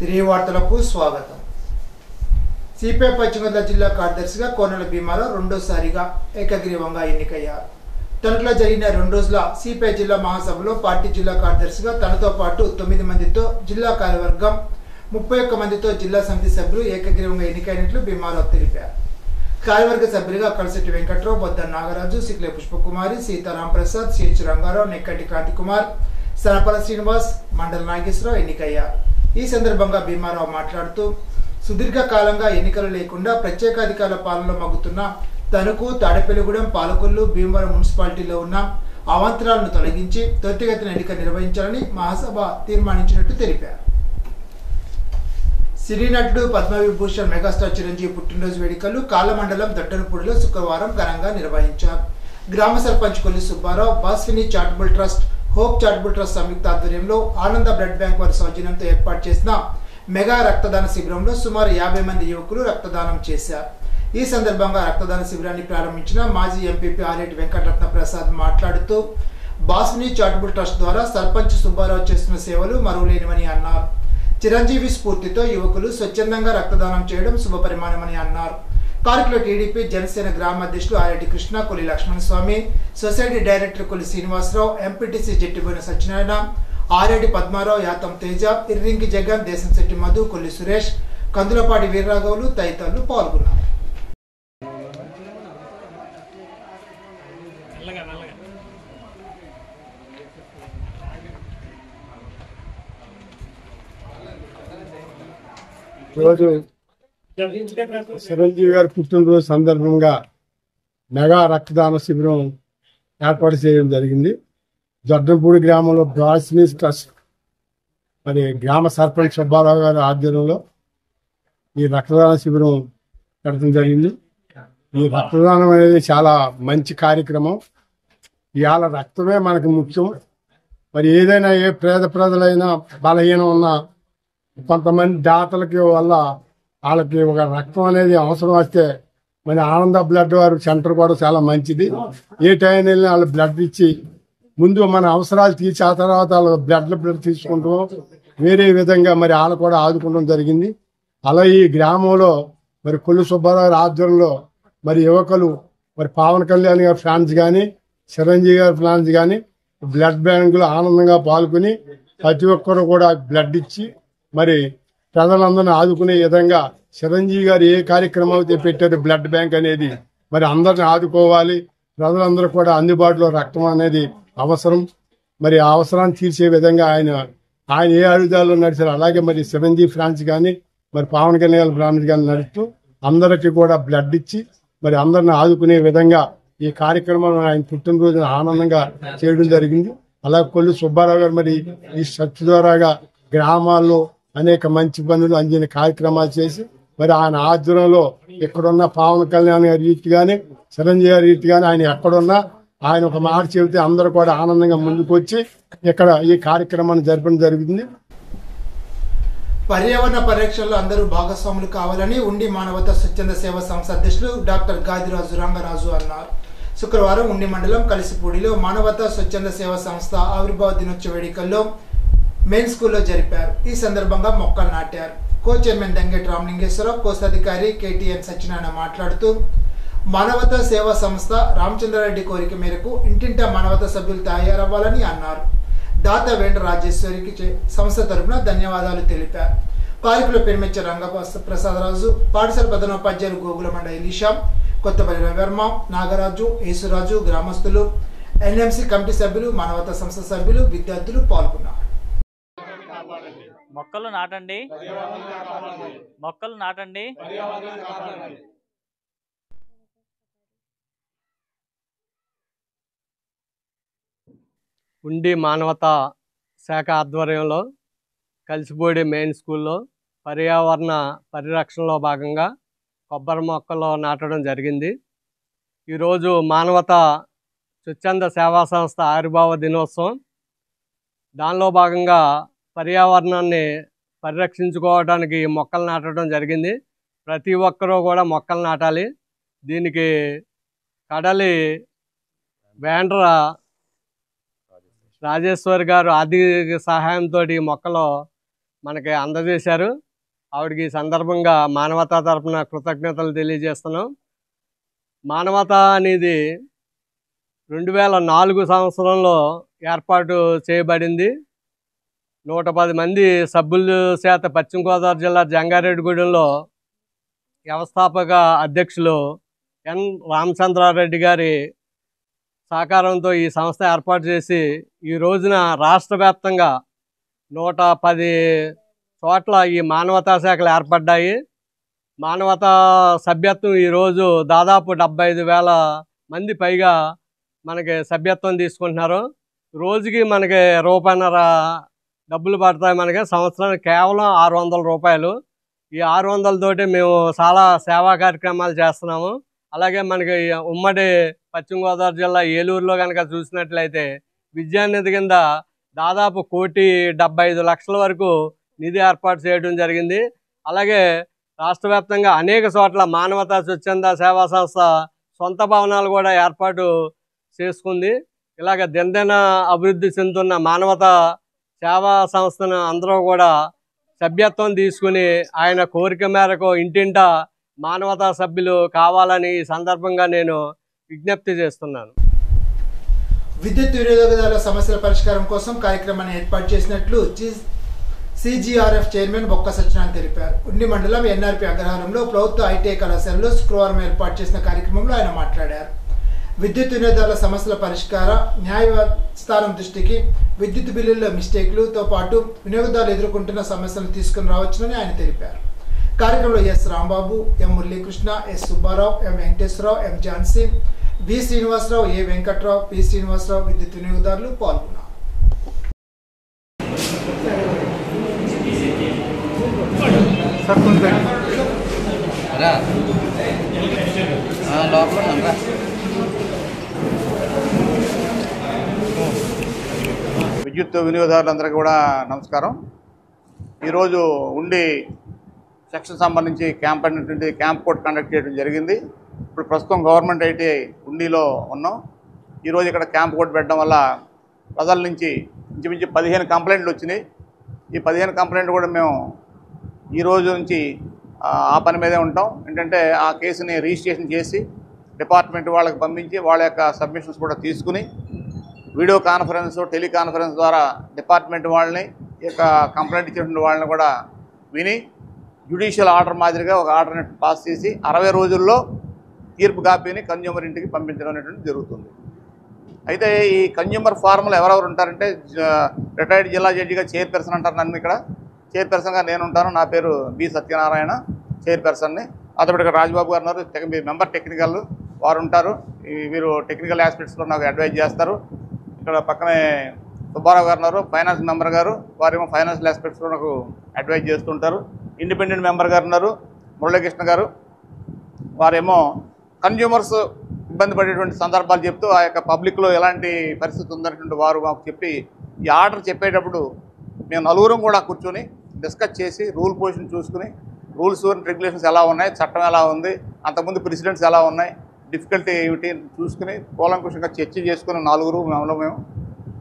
తిరిగి వార్తలకు స్వాగతం. సిపిఐ పశ్చిమ గోదావరి జిల్లా కార్యదర్శిగా కోనల భీమారావు రెండోసారిగా ఏకగ్రీవంగా ఎన్నికయ్యారు. తణుకులో జరిగిన 2 రోజుల సిపిఐ జిల్లా మహాసభలో పార్టీ జిల్లా కార్యదర్శిగా తనతో పాటు 9 మందితో జిల్లా కార్యవర్గం 31 మందితో జిల్లా సమితి సభ్యులు ఏకగ్రీవంగా ఎన్నికైనట్లు భీమారావు తెలిపారు. కార్యవర్గ సభ్యులుగా కలశెట్టి వెంకట్రావు, బొద్ద నాగరాజు, సిక్లే పుష్పకుమారి, సీతారాం ప్రసాద్, సిహెచ్ రంగారావు, నెక్కటి కాంతికుమార్, సనపల శ్రీనివాస్, మండల నాగేశ్వరరావు ఎన్నికయ్యారు. ఈ సందర్భంగా భీమారావు మాట్లాడుతూ సుదీర్ఘకాలంగా ఎన్నికలు లేకుండా ప్రత్యేకాధికారుల పాలనలో మగ్గుతున్న తణుకు, తాడేపల్లిగూడెం, పాలకొల్లు, భీమవరం మున్సిపాలిటీలో ఉన్న అవాంతరాలను తొలగించి త్వరితగతిన ఎన్నిక నిర్వహించాలని మహాసభ తీర్మానించినట్టు తెలిపారు. సినీ నటుడు పద్మవిభూషణ్ మెగాస్టార్ చిరంజీవి పుట్టినరోజు వేడుకలు కాళ్ళ మండలం దొట్టనపూడిలో శుక్రవారం ఘనంగా నిర్వహించారు. గ్రామ sarpanch Kolli Subbarao, Baswini charitable trust, Hope charitable trust సంయుక్త ఆధ్వర్యంలో ఆనంద బ్లడ్ బ్యాంక్ వారి సౌజన్యంతో ఏర్పాటు చేసిన మెగా రక్తదాన శిబిరంలో సుమారు 50 మంది యువకులు రక్తదానం చేశారు. ఈ సందర్భంగా రక్తదాన శిబిరాన్ని ప్రారంభించిన మాజీ ఎంపీపీ ఆరేటి వెంకటరత్న ప్రసాద్ మాట్లాడుతూ బాస్విని చారిటబుల్ ట్రస్ట్ ద్వారా సర్పంచ్ సుబ్బారావు చేస్తున్న సేవలు మరువలేనివని అన్నారు. చిరంజీవి స్ఫూర్తితో యువకులు స్వచ్ఛందంగా రక్తదానం చేయడం శుభపరిమాణమని అన్నారు. కార్యక్రమంలో టీడీపీ జనసేన గ్రామ అధ్యక్షులు Areddy Krishna, Kolli Lakshmanaswamy, society director Kolli Srinivasarao, MPTC Jattiboina Satyanarayana, Areddy Padmarao, Yatham Teja, Irringi Jagan, Desamsetti Madhu, Kolli Suresh, Kandulapati వీర్రాఘవులు తదితరులు పాల్గొన్నారు. చిరంజీవి గారి పుట్టినరోజు సందర్భంగా మెగా రక్తదాన శిబిరం ఏర్పాటు చేయడం జరిగింది. జొడ్డంపూడి గ్రామంలో బాస్విని ట్రస్ట్ మరి గ్రామ సర్పంచ్ సుబ్బారావు గారి ఆధ్వర్యంలో ఈ రక్తదాన శిబిరం పెట్టడం జరిగింది. ఈ రక్తదానం అనేది చాలా మంచి కార్యక్రమం. ఇవాళ రక్తమే మనకు ముఖ్యం. మరి ఏదైనా ఏ ప్రజలైనా బలహీనం ఉన్నా కొంతమంది దాతలకి వల్ల వాళ్ళకి ఒక రక్తం అనేది అవసరం వస్తే మరి ఆనంద బ్లడ్ వారు సెంటర్ కూడా చాలా మంచిది. ఏ టైం వెళ్ళినా వాళ్ళు బ్లడ్ ఇచ్చి ముందు మన అవసరాలు తీర్చి ఆ తర్వాత వాళ్ళు బ్లడ్ తీసుకుంటూ వేరే విధంగా మరి వాళ్ళు కూడా ఆదుకోవడం జరిగింది. అలా ఈ గ్రామంలో మరి కొల్లు సుబ్బారావు ఆధ్వర్యంలో మరి యువకులు మరి పవన్ కళ్యాణ్ గారి ఫ్యాన్స్ కానీ చిరంజీవి గారి ఫ్యాన్స్ కానీ బ్లడ్ బ్యాంకులు ఆనందంగా పాల్గొని ప్రతి ఒక్కరు కూడా బ్లడ్ ఇచ్చి మరి ప్రజలందరినీ ఆదుకునే విధంగా చిరంజీవి గారు ఏ కార్యక్రమం అయితే పెట్టారు బ్లడ్ బ్యాంక్ అనేది మరి అందరిని ఆదుకోవాలి. ప్రజలందరూ కూడా అందుబాటులో రక్తం అనేది అవసరం. మరి ఆ అవసరాన్ని తీర్చే విధంగా ఆయన ఏ అడుగుదాల్లో నడిచారు అలాగే మరి చిరంజీవి ఫ్రాన్స్ కానీ మరి పవన్ కళ్యాణ్ ఫ్రాన్స్ కానీ నడుస్తూ అందరికీ కూడా బ్లడ్ ఇచ్చి మరి అందరిని ఆదుకునే విధంగా ఈ కార్యక్రమం ఆయన పుట్టినరోజున ఆనందంగా చేయడం జరిగింది. అలాగే కొల్లి సుబ్బారావు గారు మరి ఈ సచ్ ద్వారాగా గ్రామాల్లో అనేక మంచి పనులు అందిన కార్యక్రమాలు చేసి మరి ఆయన ఆధ్వర్యంలో ఇక్కడున్న పవన్ కళ్యాణ్ గారి రీతి కానీ చిరంజీవి గారి రీతి కానీ ఆయన ఎక్కడున్నా ఆయన ఒక మాట చెబితే అందరూ కూడా ఆనందంగా ముందుకు వచ్చి ఇక్కడ ఈ కార్యక్రమాన్ని జరపడం జరుగుతుంది. పర్యావరణ పరిరక్షణలో అందరూ భాగస్వాములు కావాలని ఉండి మానవతా స్వచ్ఛంద సేవా సంస్థ అధ్యక్షులు డాక్టర్ గాదిరాజు రంగరాజు అన్నారు. శుక్రవారం ఉండి మండలం కలిసిపూడిలో మానవతా స్వచ్ఛంద సేవా సంస్థ ఆవిర్భావ దినోత్సవ వేడుకల్లో మెయిన్ స్కూల్లో జరిపారు. ఈ సందర్భంగా మొక్కలు నాటారు. కో చైర్మన్ దంగేటి రామలింగేశ్వరరావు, కోశాధికారి కేటీఎన్ సత్యనారాయణ మాట్లాడుతూ మానవతా సేవా సంస్థ రామచంద్రారెడ్డి కోరిక మేరకు ఇంటింటా మానవతా సభ్యులు తయారవ్వాలని అన్నారు. దాత వేండ రాజేశ్వరికి సంస్థ తరఫున ధన్యవాదాలు తెలిపారు. కార్యక్రమంలో పెరిమెచ్చ రంగప్రసాదరాజు, పాఠశాల ప్రధానోపాధ్యాయులు గోగులమండ ఎలీషా, కొత్తపల్లి రవివర్మ, నాగరాజు, యేసురాజు, గ్రామస్తులు, ఎన్ఎంసీ కమిటీ సభ్యులు, మానవతా సంస్థ సభ్యులు, విద్యార్థులు పాల్గొన్నారు. మొక్కలు నాటండి, మొక్కలు నాటండి. ఉండి మానవతా శాఖ ఆధ్వర్యంలో కలిసిపోడి మెయిన్ స్కూల్లో పర్యావరణ పరిరక్షణలో భాగంగా కొబ్బరి మొక్కలు నాటడం జరిగింది. ఈరోజు మానవతా స్వచ్ఛంద సేవా సంస్థ ఆవిర్భావ దినోత్సవం. దానిలో భాగంగా పర్యావరణాన్ని పరిరక్షించుకోవడానికి మొక్కలు నాటడం జరిగింది. ప్రతి ఒక్కరూ కూడా మొక్కలు నాటాలి. దీనికి కడలి వేండ్ర రాజేశ్వర్ గారు ఆర్థిక సహాయంతో మొక్కలు మనకి అందజేశారు. ఆవిడకి ఈ సందర్భంగా మానవతా తరపున కృతజ్ఞతలు తెలియజేస్తున్నాం. మానవత అనేది 2004 సంవత్సరంలో ఏర్పాటు చేయబడింది. 110 మంది సభ్యుల చేత పశ్చిమ గోదావరి జిల్లా జంగారెడ్డిగూడెంలో వ్యవస్థాపక అధ్యక్షులు ఎన్ రామచంద్రారెడ్డి గారి సహకారంతో ఈ సంస్థ ఏర్పాటు చేసి ఈ రోజున రాష్ట్ర వ్యాప్తంగా 110 చోట్ల ఈ మానవతా శాఖలు ఏర్పడ్డాయి. మానవతా సభ్యత్వం ఈరోజు దాదాపు 75,000 మంది పైగా మనకి సభ్యత్వం తీసుకుంటున్నారు. రోజుకి మనకి రూపాయన్నర డబ్బులు పడతాయి. మనకి సంవత్సరానికి కేవలం 600 రూపాయలు. ఈ 600 తోటి మేము చాలా సేవా కార్యక్రమాలు చేస్తున్నాము. అలాగే మనకి ఉమ్మడి పశ్చిమ గోదావరి జిల్లా ఏలూరులో కనుక చూసినట్లయితే విద్యానిధి కింద దాదాపు 1,75,00,000 వరకు నిధి ఏర్పాటు చేయడం జరిగింది. అలాగే రాష్ట్ర వ్యాప్తంగా అనేక చోట్ల మానవతా స్వచ్ఛంద సేవా సంస్థ సొంత భవనాలు కూడా ఏర్పాటు చేసుకుంది. ఇలాగ దినదిన అభివృద్ధి చెందుతున్న మానవతా సేవా సంస్థను అందరూ కూడా సభ్యత్వం తీసుకుని ఆయన కోరిక మేరకు ఇంటింటా మానవతా సభ్యులు కావాలని ఈ సందర్భంగా నేను విజ్ఞప్తి చేస్తున్నాను. విద్యుత్ వినియోగదారుల సమస్యల పరిష్కారం కోసం కార్యక్రమాన్ని ఏర్పాటు చేసినట్లు సిజిఆర్ఎఫ్ చైర్మన్ బొక్క సత్యనారాయణ తెలిపారు. ఉండి మండలం ఎన్ఆర్పి అగ్రహారంలో ప్రభుత్వ ఐటీఐ కళాశాలలో శుక్రవారం ఏర్పాటు చేసిన కార్యక్రమంలో ఆయన మాట్లాడారు. విద్యుత్ వినియోగదారుల సమస్యల పరిష్కార న్యాయస్థానం దృష్టికి విద్యుత్ బిల్లుల మిస్టేక్లతో పాటు వినియోగదారులు ఎదుర్కొంటున్న సమస్యలను తీసుకుని రావచ్చునని ఆయన తెలిపారు. కార్యక్రమంలో ఎస్ రాంబాబు, ఎం మురళీకృష్ణ, ఎస్ సుబ్బారావు, ఎం వెంకటేశ్వరరావు, ఎం ఝాన్సీ, బి శ్రీనివాసరావు, ఏ వెంకట్రావు, పి శ్రీనివాసరావు విద్యుత్ వినియోగదారులు పాల్గొన్నారు. విద్యుత్ వినియోగదారులందరికీ కూడా నమస్కారం. ఈరోజు ఉండి సెక్షన్ సంబంధించి క్యాంప్ అనేటువంటి క్యాంప్ కోర్ట్ కండక్ట్ చేయడం జరిగింది. ఇప్పుడు ప్రస్తుతం గవర్నమెంట్ ఐటీఐ ఉండిలో ఉన్నాం. ఈరోజు ఇక్కడ క్యాంప్ కోర్ట్ పెట్టడం వల్ల ప్రజల నుంచి ఇంచుమించు 15 కంప్లైంట్లు వచ్చినాయి. ఈ 15 కంప్లైంట్లు కూడా మేము ఈరోజు నుంచి ఆ పని మీదే ఉంటాం. ఏంటంటే ఆ కేసుని రిజిస్ట్రేషన్ చేసి డిపార్ట్మెంట్ వాళ్ళకి పంపించి వాళ్ళ యొక్క సబ్మిషన్స్ కూడా తీసుకుని వీడియో కాన్ఫరెన్స్, టెలికాన్ఫరెన్స్ ద్వారా డిపార్ట్మెంట్ వాళ్ళని ఈ యొక్క కంప్లైంట్ ఇచ్చినటువంటి వాళ్ళని కూడా విని జ్యుడిషియల్ ఆర్డర్ మాదిరిగా ఒక ఆర్డర్ని పాస్ చేసి 60 రోజుల్లో తీర్పు కాపీని కన్జ్యూమర్ ఇంటికి పంపించడం అనేటువంటి జరుగుతుంది. అయితే ఈ కన్జ్యూమర్ ఫార్ములు ఎవరెవరు ఉంటారంటే రిటైర్డ్ జిల్లా జడ్జిగా చైర్పర్సన్ అంటారు నన్ను. ఇక్కడ చైర్పర్సన్గా నేను ఉంటాను. నా పేరు బి సత్యనారాయణ, చైర్పర్సన్ని. అతడు ఇక్కడ రాజబాబు గారు ఉన్నారు, మెంబర్ టెక్నికల్ వారు ఉంటారు. వీరు టెక్నికల్ ఆస్పెక్ట్స్లో నాకు అడ్వైజ్ చేస్తారు. ఇక్కడ పక్కనే సుబ్బారావు గారు ఉన్నారు, ఫైనాన్స్ మెంబర్ గారు, వారేమో ఫైనాన్షియల్ ఆస్పెక్ట్స్లో నాకు అడ్వైజ్ చేస్తుంటారు. ఇండిపెండెంట్ మెంబర్ గారు ఉన్నారు, మురళీకృష్ణ గారు, వారేమో కన్జ్యూమర్స్ ఇబ్బంది పడేటువంటి సందర్భాలు చెప్తూ ఆ యొక్క పబ్లిక్లో ఎలాంటి పరిస్థితి ఉందనేటువంటి వారు మాకు చెప్పి ఈ ఆర్డర్ చెప్పేటప్పుడు మేము నలుగురం కూడా కూర్చొని డిస్కస్ చేసి రూల్ పొజిషన్ చూసుకుని రూల్స్ అండ్ రెగ్యులేషన్స్ ఎలా ఉన్నాయి, చట్టం ఎలా ఉంది, అంతకుముందు ప్రెసిడెంట్స్ ఎలా ఉన్నాయి, డిఫికల్టీ ఏమిటి చూసుకుని కూలంకుషంగా చర్చ చేసుకుని నలుగురు మేము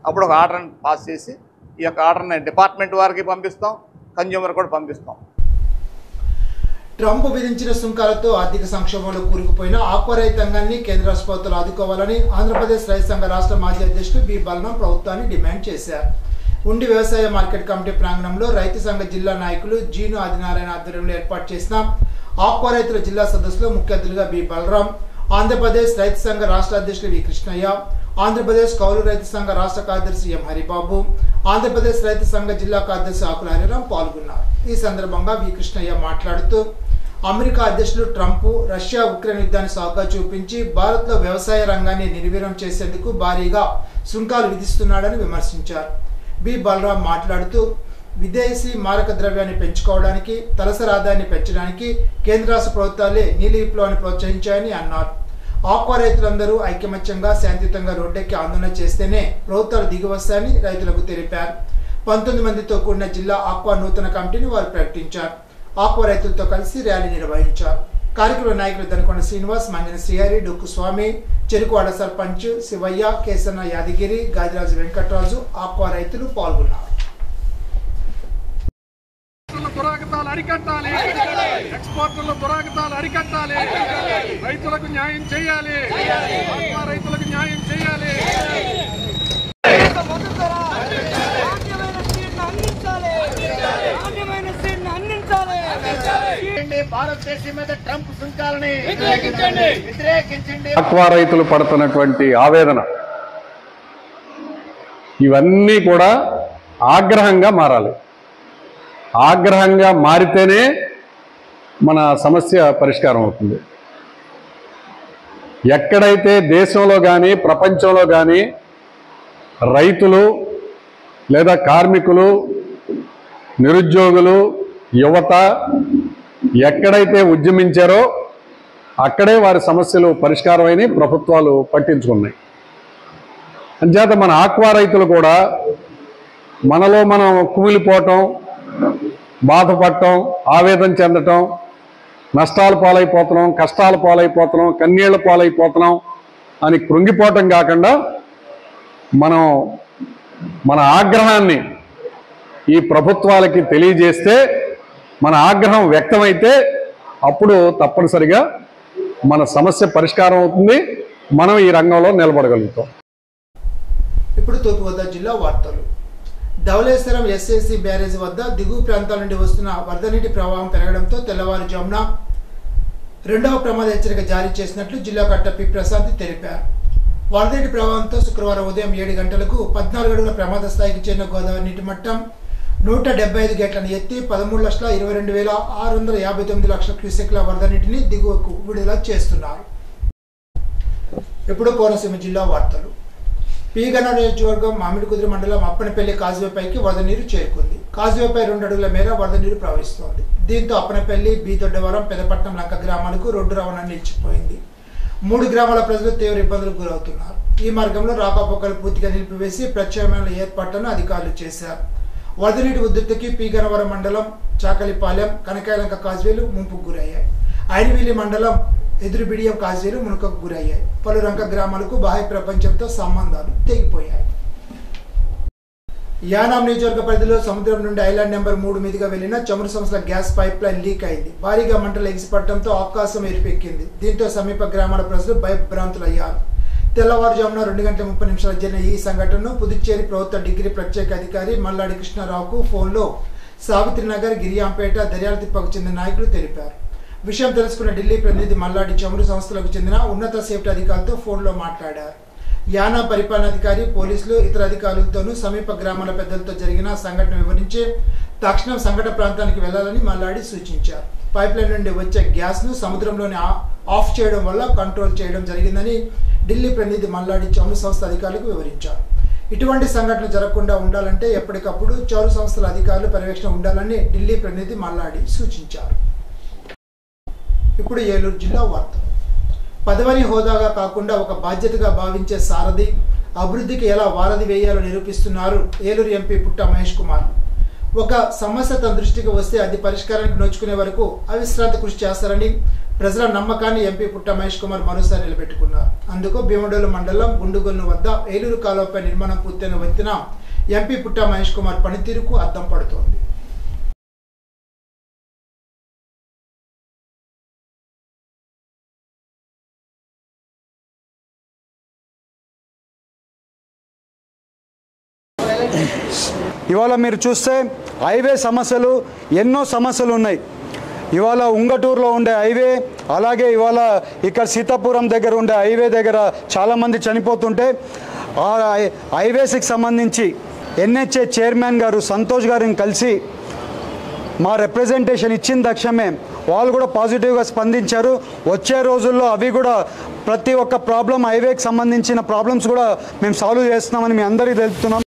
అప్పుడు ఒక ఆర్డర్ని పాస్ చేసి ఈ యొక్క ఆర్డర్ని డిపార్ట్మెంట్ వారికి పంపిస్తాం, కన్జ్యూమర్ కూడా పంపిస్తాం. ట్రంప్ విధించిన సుంకాలతో ఆర్థిక సంక్షోభంలో కూరుకుపోయిన ఆక్వా రైతాంగాన్ని కేంద్ర రాష్ట్ర ప్రభుత్వాలు ఆదుకోవాలని ఆంధ్రప్రదేశ్ రైతు సంఘ రాష్ట్ర మాజీ అధ్యక్షుడు బి బలరాం ప్రభుత్వాన్ని డిమాండ్ చేశారు. ఉండి వ్యవసాయ మార్కెట్ కమిటీ ప్రాంగణంలో రైతు సంఘ జిల్లా నాయకులు జీను ఆదినారాయణ ఆధ్వర్యంలో ఏర్పాటు చేసిన ఆక్వా రైతుల జిల్లా సదస్సులో ముఖ్య అతిథులుగా బి బలరాం, ఆంధ్రప్రదేశ్ రైతు సంఘ రాష్ట్ర అధ్యక్షులు వి కృష్ణయ్య, ఆంధ్రప్రదేశ్ కౌలు రైతు సంఘ రాష్ట్ర కార్యదర్శి ఎం హరిబాబు, ఆంధ్రప్రదేశ్ రైతు సంఘ జిల్లా కార్యదర్శి ఆకుల హరిరాం పాల్గొన్నారు. ఈ సందర్భంగా వి కృష్ణయ్య మాట్లాడుతూ అమెరికా అధ్యక్షులు ట్రంప్ రష్యా ఉక్రెయిన్ యుద్ధాన్ని సాకుగా చూపించి భారత్లో వ్యవసాయ రంగాన్ని నిర్వీర్యం చేసేందుకు భారీగా సుంకాలు విధిస్తున్నాడని విమర్శించారు. బి బలరాం మాట్లాడుతూ విదేశీ మారక ద్రవ్యాన్ని పెంచుకోవడానికి, తలసరి ఆదాయాన్ని పెంచడానికి కేంద్ర రాష్ట్ర ప్రభుత్వాలే నీలి విప్లవాన్ని ప్రోత్సహించాయని అన్నారు. ఆక్వా రైతులందరూ ఐకమత్యంగా శాంతియుతంగా రోడ్డెక్కి ఆందోళన చేస్తేనే ప్రభుత్వాలు దిగివస్తాయని రైతులకు తెలిపారు. 19 మందితో కూడిన జిల్లా ఆక్వా నూతన కమిటీని వారు ప్రకటించారు. ఆక్వా రైతులతో కలిసి ర్యాలీ నిర్వహించారు. కార్యక్రమ నాయకులు దనకొండ శ్రీనివాస్, మంజన శ్రీహరి, డొక్కు స్వామి, చెరుకువాడ సర్పంచ్ శివయ్య, కేసన్న యాదగిరి, గాదిరాజు వెంకట్రాజు, ఆక్వా రైతులు పాల్గొన్నారు. దురాగతాలు అరికట్టాలి, ఎక్స్పోర్టర్ల దురాగతాలు అరికట్టాలి, రైతులకు న్యాయం చేయాలి, ఆత్మ రైతులకు న్యాయం చేయాలి. భారతదేశం మీద ట్రంప్ సుంకాలని వ్యతిరేకించండి. ఆక్వా రైతులు పడుతున్నటువంటి ఆవేదన ఇవన్నీ కూడా ఆగ్రహంగా మారాలి. ఆగ్రహంగా మారితేనే మన సమస్య పరిష్కారం అవుతుంది. ఎక్కడైతే దేశంలో కానీ ప్రపంచంలో కానీ రైతులు లేదా కార్మికులు, నిరుద్యోగులు, యువత ఎక్కడైతే ఉద్యమించారో అక్కడే వారి సమస్యలు పరిష్కారమని ప్రభుత్వాలు పట్టించుకున్నాయి. అంచేత మన ఆక్వా రైతులు కూడా మనలో మనం కుమిలిపోవటం, బాధపడటం, ఆవేదన చెందటం, నష్టాల పాలైపోతున్నాం, కష్టాల పాలైపోతున్నాం, కన్నీళ్ల పాలైపోతున్నాం అని కృంగిపోవటం కాకుండా మనం మన ఆగ్రహాన్ని ఈ ప్రభుత్వాలకి తెలియజేస్తే, మన ఆగ్రహం వ్యక్తమైతే అప్పుడు తప్పనిసరిగా మన సమస్య పరిష్కారం అవుతుంది. మనం ఈ రంగంలో నిలబడగలుగుతాం. ఇప్పుడు తూర్పుగోదావరి జిల్లా వార్తలు. ధవళేశ్వరం ఎస్ఎస్సి బ్యారేజ్ వద్ద దిగువ ప్రాంతాల నుండి వస్తున్న వరద నీటి ప్రవాహం పెరగడంతో తెల్లవారుజామున రెండవ ప్రమాద హెచ్చరిక జారీ చేసినట్లు జిల్లా కలెక్టర్ పి ప్రశాంత్ తెలిపారు. వరద నీటి ప్రవాహంతో శుక్రవారం ఉదయం 7 గంటలకు 14 అడుగుల ప్రమాద స్థాయికి చేరిన గోదావరి నీటి మట్టం 175 గేట్లను ఎత్తి 13,22,659 క్యూసెక్ల వరద నీటిని దిగువకు విడుదల చేస్తున్నారు. ఇప్పుడు కోనసీమ జిల్లా వార్తలు. పీగన నియోజకవర్గం మామిడికుదురు మండలం అప్పనపల్లి కాజువేపైకి వరద నీరు చేరుకుంది. కాజువేపై 2 అడుగుల మేర వరద నీరు ప్రవహిస్తోంది. దీంతో అప్పనపల్లి, బి దొడ్డవరం, పెదపట్నం, లంక గ్రామాలకు రోడ్డు రవాణా నిలిచిపోయింది. 3 గ్రామాల ప్రజలు తీవ్ర ఇబ్బందులకు గురవుతున్నారు. ఈ మార్గంలో రాకపోకలు పూర్తిగా నిలిపివేసి ప్రత్యామ్నాయ ఏర్పాట్లను అధికారులు చేశారు. వరద నీటి ఉధృతికి పీగనవరం మండలం చాకలిపాలెం, కనకాయలంక కాజువేలు ముంపుకు గురయ్యాయి. ఐరివిల్లి మండలం ఎదురుబిడియం కాజువేలు మునుకకు గురయ్యాయి. పలు రంక గ్రామాలకు బాహ్య ప్రపంచంతో సంబంధాలు తెగిపోయాయి. యానాం నియోజకవర్గ పరిధిలో సముద్రం నుండి ఐలాండ్ నెంబర్ 3 మీదుగా వెళ్లిన చమురు సంస్థల గ్యాస్ పైప్ లైన్ లీక్ అయింది. భారీగా మంటలు ఎగిసిపడటంతో ఆకాశం ఎరిపెక్కింది. దీంతో సమీప గ్రామాల ప్రజలు భయభ్రాంతులయ్యారు. తెల్లవారుజామున 2:30 జరిగిన ఈ ఘటనను పుదుచ్చేరి ప్రభుత్వ డిగ్రీ ప్రత్యేక అధికారి మల్లాడి కృష్ణారావుకు ఫోన్లో సావిత్రినగర్, గిరియాంపేట, దర్యాలతిప్పకు చెందిన నాయకులు తెలిపారు. విషయం తెలుసుకున్న ఢిల్లీ ప్రతినిధి మల్లాడి చమురు సంస్థలకు చెందిన ఉన్నత సేఫ్టీ అధికారులతో ఫోన్లో మాట్లాడారు. యానా పరిపాలనాధికారి, పోలీసులు, ఇతర అధికారులతోనూ సమీప గ్రామాల పెద్దలతో జరిగిన సంఘటన వివరించి తక్షణం సంఘటన ప్రాంతానికి వెళ్లాలని మల్లాడి సూచించారు. పైప్లైన్ నుండి వచ్చే గ్యాస్ను సముద్రంలోనే ఆఫ్ చేయడం వల్ల కంట్రోల్ చేయడం జరిగిందని ఢిల్లీ ప్రతినిధి మల్లాడి చమురు సంస్థ అధికారులకు వివరించారు. ఇటువంటి సంఘటనలు జరగకుండా ఉండాలంటే ఎప్పటికప్పుడు చమురు సంస్థల అధికారులు పర్యవేక్షణ ఉండాలని ఢిల్లీ ప్రతినిధి మల్లాడి సూచించారు. ఇప్పుడు ఏలూరు జిల్లా వార్తలు. పదవని హోదాగా కాకుండా ఒక బాధ్యతగా భావించే సారథి అభివృద్ధికి ఎలా వారధి వేయాలో నిరూపిస్తున్నారు ఏలూరు ఎంపీ పుట్ట మహేష్ కుమార్. ఒక సమస్య తన దృష్టికి వస్తే అది పరిష్కారానికి నోచుకునే వరకు అవిశ్రాంత కృషి చేస్తారని ప్రజల నమ్మకాన్ని ఎంపీ పుట్ట మహేష్ కుమార్ మరోసారి నిలబెట్టుకున్నారు. అందుకు భీమడోలు మండలం గుండుగొల్లు వద్ద ఏలూరు కాలువపై నిర్మాణం పూర్తయిన వ్యక్తిన ఎంపీ పుట్ట మహేష్ కుమార్ పనితీరుకు అద్దం పడుతోంది. ఇవాళ మీరు చూస్తే హైవే సమస్యలు ఎన్నో సమస్యలు ఉన్నాయి. ఇవాళ ఉంగటూరులో ఉండే హైవే, అలాగే ఇవాళ ఇక్కడ సీతాపురం దగ్గర ఉండే హైవే దగ్గర చాలామంది చనిపోతుంటే ఆ హైవేస్కి సంబంధించి ఎన్హెచ్ఏ చైర్మన్ గారు సంతోష్ గారిని కలిసి మా రిప్రజెంటేషన్ ఇచ్చిన తక్షణమే వాళ్ళు కూడా పాజిటివ్గా స్పందించారు. వచ్చే రోజుల్లో అవి కూడా ప్రతి ఒక్క ప్రాబ్లం, హైవేకి సంబంధించిన ప్రాబ్లమ్స్ కూడా మేము సాల్వ్ చేస్తున్నామని మీ అందరికీ తెలుపుతున్నాం.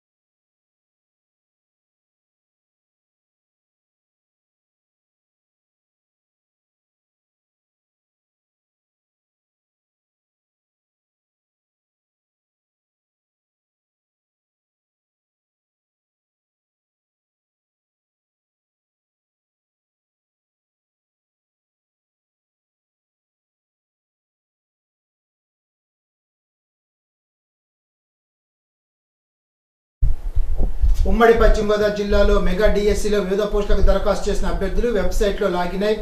ఉమ్మడి పశ్చిమ గోదావరి జిల్లాలో మెగా డిఎస్సిలో వివిధ పోస్టులకు దరఖాస్తు చేసిన అభ్యర్థులు వెబ్సైట్లో లాగిన్ అయి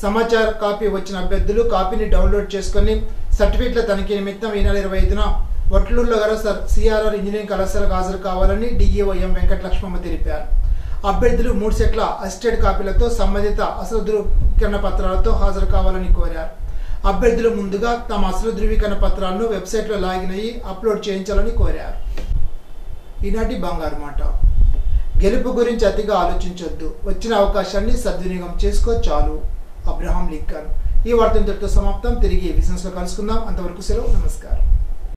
సమాచార కాపీ వచ్చిన అభ్యర్థులు కాపీని డౌన్లోడ్ చేసుకుని సర్టిఫికెట్ల తనిఖీ నిమిత్తం ఈ నెల 25న వట్లూరులో గల సిఆర్ఆర్ ఇంజనీరింగ్ కళాశాలకు హాజరు కావాలని డిఈఓ ఎం వెంకటలక్ష్మమ్మ తెలిపారు. అభ్యర్థులు 3 సెట్ల అసిస్టెడ్ కాపీలతో సంబంధిత అసలు ధృవీకరణ పత్రాలతో హాజరు కావాలని కోరారు. అభ్యర్థులు ముందుగా తమ అసలు ధృవీకరణ పత్రాలను వెబ్సైట్లో లాగిన్ అయ్యి అప్లోడ్ చేయించాలని కోరారు. ఈనాటి బంగారు మాట. గెలుపు గురించి అతిగా ఆలోచించొద్దు, వచ్చిన అవకాశాన్ని సద్వినియోగం చేసుకో చాలు. Abraham Lincoln. ఈ వార్త ఇంతటితో సమాప్తం. తిరిగి బిజినెస్ లో కలుసుకుందాం. అంతవరకు సెలవు. నమస్కారం.